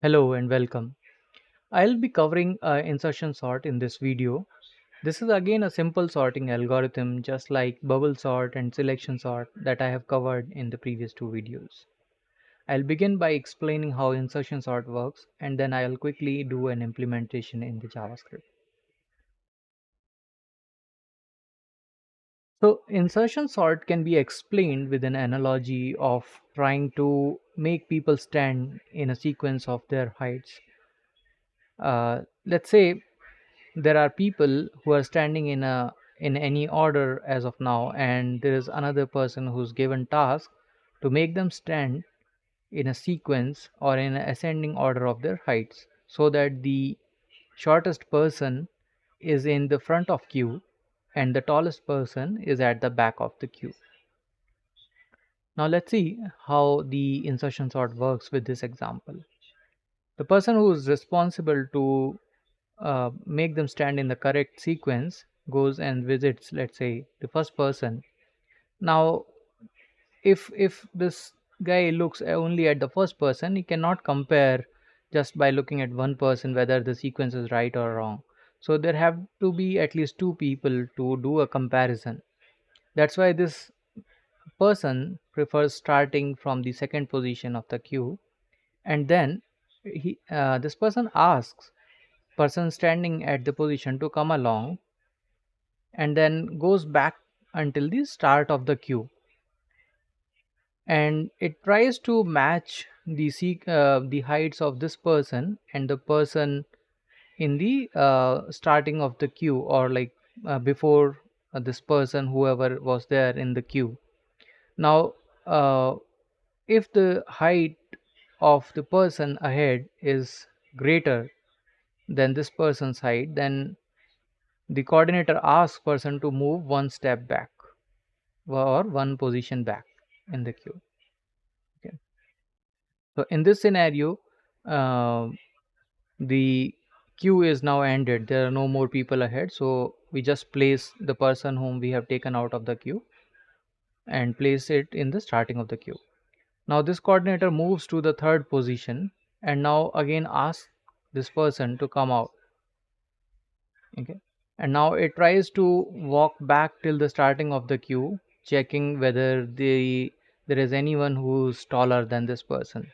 Hello and welcome. I'll be covering insertion sort in this video. This is again a simple sorting algorithm just like bubble sort and selection sort that I have covered in the previous two videos. I'll begin by explaining how insertion sort works and then I'll quickly do an implementation in the JavaScript. So insertion sort can be explained with an analogy of trying to make people stand in a sequence of their heights. Let's say there are people who are standing in any order as of now, and there is another person who's given task to make them stand in a sequence or in an ascending order of their heights so that the shortest person is in the front of queue and the tallest person is at the back of the queue. Now let's see how the insertion sort works with this example. The person who is responsible to make them stand in the correct sequence goes and visits, let's say, the first person. Now if this guy looks only at the first person, he cannot compare just by looking at one person whether the sequence is right or wrong. So there have to be at least two people to do a comparison. That's why this person prefers starting from the second position of the queue, and then this person asks person standing at the position to come along and then goes back until the start of the queue, and it tries to match the heights of this person and the person in the starting of the queue, or like before this person, whoever was there in the queue. Now uh, if the height of the person ahead is greater than this person's height, then the coordinator asks person to move one step back or one position back in the queue. Okay. So in this scenario, uh, the queue is now ended. There are no more people ahead. So we just place the person whom we have taken out of the queue and place it in the starting of the queue. Now this coordinator moves to the third position and now again asks this person to come out. Okay. And now it tries to walk back till the starting of the queue, checking whether there is anyone who's taller than this person.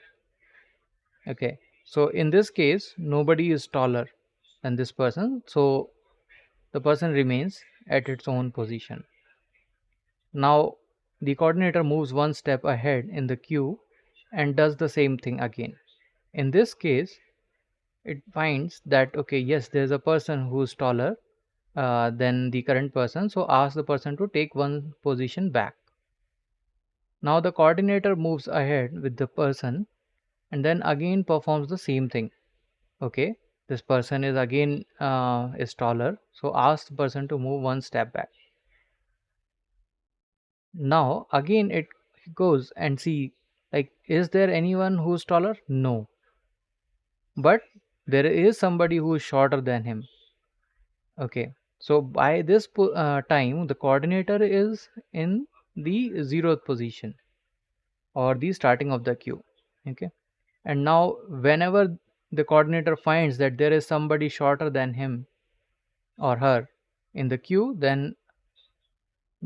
Okay, so in this case nobody is taller than this person, so the person remains at its own position. Now the coordinator moves one step ahead in the queue and does the same thing again. In this case it finds that, okay, yes, there's a person who's taller than the current person, so ask the person to take one position back. Now the coordinator moves ahead with the person and then again performs the same thing. Okay, this person is again is taller, so ask the person to move one step back. Now again it goes and see, like, is there anyone who's taller? No, but there is somebody who is shorter than him. Okay, so by this time the coordinator is in the 0th position or the starting of the queue. Okay, and now whenever the coordinator finds that there is somebody shorter than him or her in the queue, then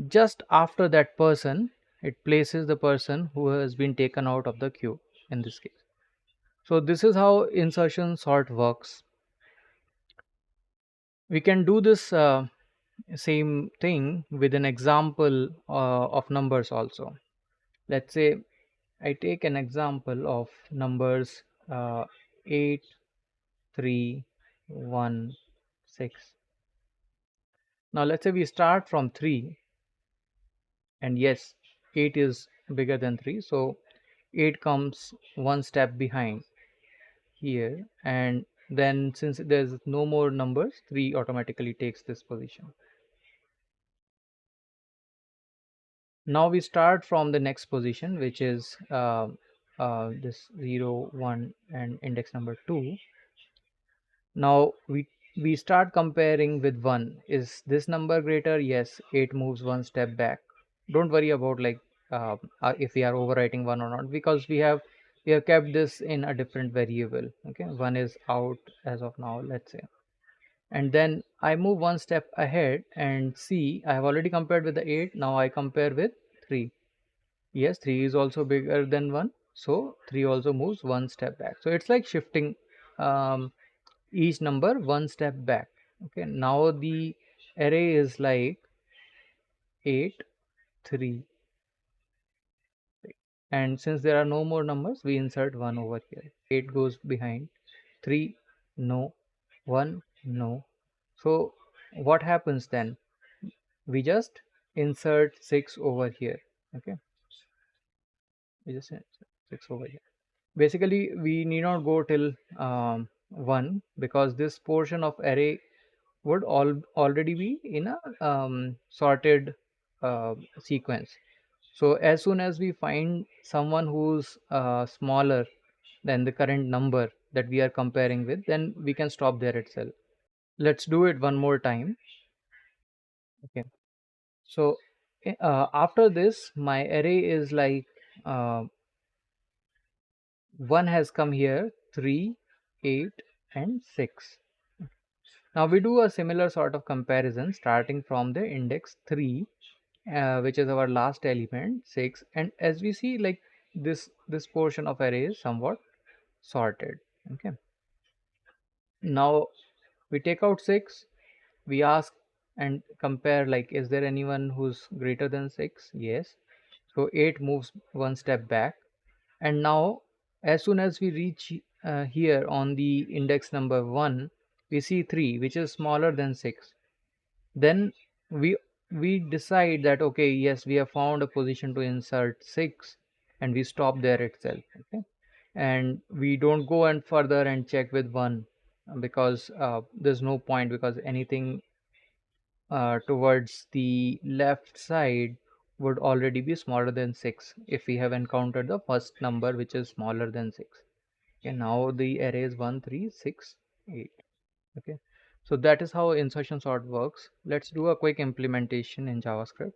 just after that person it places the person who has been taken out of the queue in this case. So this is how insertion sort works. We can do this same thing with an example of numbers also. Let's say I take an example of numbers 8, 3, 1, 6. Now let's say we start from 3, and yes, 8 is bigger than 3, so 8 comes one step behind here, and then since there's no more numbers, 3 automatically takes this position. Now we start from the next position, which is this 0, 1 and index number 2. Now we start comparing with 1. Is this number greater? Yes, 8 moves one step back. Don't worry about like if we are overwriting 1 or not, because we have we have kept this in a different variable. Okay, 1 is out as of now, let's say. And then I move one step ahead and see, I have already compared with the 8. Now I compare with 3. Yes, 3 is also bigger than 1, so 3 also moves one step back. So it's like shifting um, each number one step back. Okay, now the array is like 8, 3, and since there are no more numbers, we insert 1 over here. 8 goes behind, 3 no, 1 no. So what happens then? We just insert 6 over here. Okay, we just insert 6 over here. Basically we need not go till 1, because this portion of array would already be in a sorted sequence. So as soon as we find someone who's smaller than the current number that we are comparing with, then we can stop there itself. Let's do it one more time. Okay, so after this my array is like 1 has come here, 3, 8 and 6. Now we do a similar sort of comparison starting from the index 3, which is our last element, 6, and as we see, like this portion of array is somewhat sorted. Okay, now we take out 6, we ask and compare, like, is there anyone who's greater than 6? Yes, so 8 moves one step back. And now as soon as we reach here on the index number 1, we see 3, which is smaller than 6. Then we we decide that, okay, yes, we have found a position to insert 6, and we stop there itself. Okay, and we don't go and further and check with 1, because there's no point, because anything towards the left side would already be smaller than 6 if we have encountered the first number which is smaller than 6. Okay, now the array is 1, 3, 6, 8. Okay, so that is how insertion sort works. Let's do a quick implementation in JavaScript.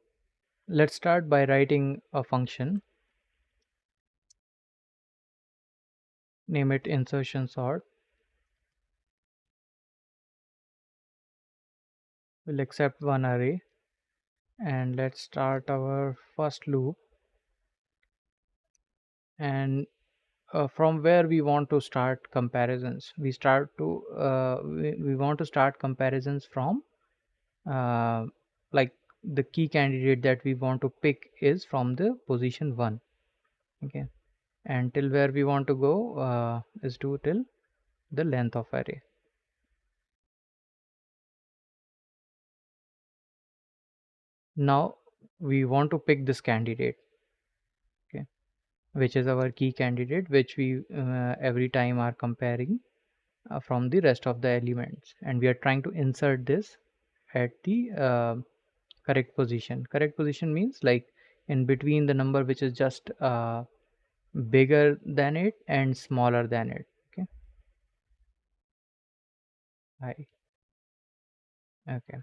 Let's start by writing a function, name it insertion sort. We'll accept one array, and let's start our first loop. And from where we want to start comparisons, we want to start comparisons from uh, like the key candidate that we want to pick is from the position 1. Okay, and till where we want to go is to till the length of array. Now we want to pick this candidate, okay, which is our key candidate, which we every time are comparing from the rest of the elements, and we are trying to insert this at the correct position. Correct position means like in between the number which is just bigger than it and smaller than it. Okay, I okay.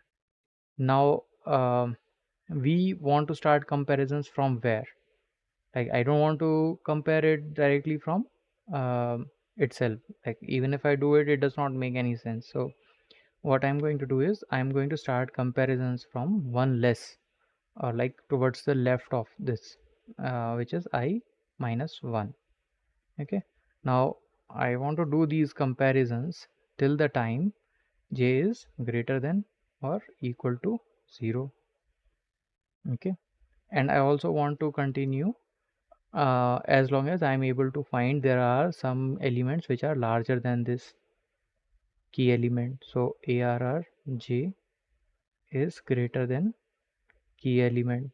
Now we want to start comparisons from where? Like, I don't want to compare it directly from itself. Like, even if I do it, it does not make any sense. So what I'm going to do is I'm going to start comparisons from one less, or like towards the left of this, which is I minus 1. Okay, now I want to do these comparisons till the time j is greater than or equal to 0. Okay, and I also want to continue as long as I'm able to find there are some elements which are larger than this key element. So arr j is greater than key element.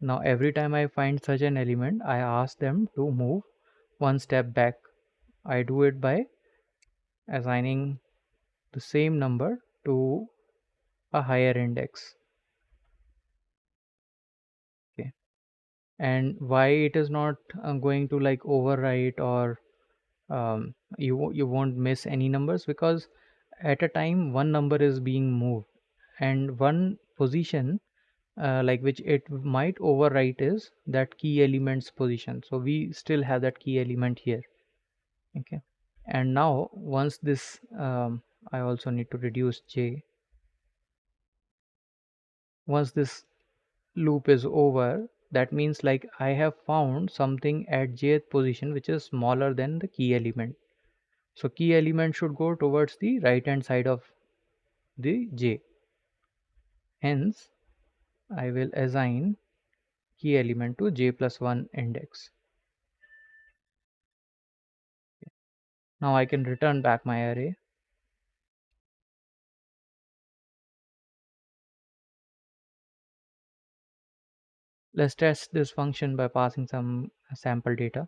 Now every time I find such an element, I ask them to move one step back. I do it by assigning the same number to a higher index. Okay, and why it is not going to like overwrite, or you won't miss any numbers, because at a time one number is being moved, and one position like which it might overwrite is that key element's position. So we still have that key element here. Okay. And now once this I also need to reduce j. Once this loop is over, that means like I have found something at jth position which is smaller than the key element. So key element should go towards the right hand side of the j. Hence I will assign key element to j plus 1 index. Now I can return back my array. Let's test this function by passing some sample data.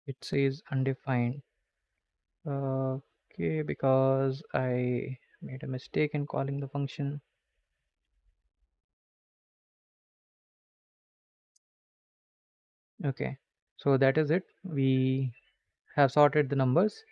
It says undefined. Okay, because I made a mistake in calling the function. Okay, so that is it. We have sorted the numbers.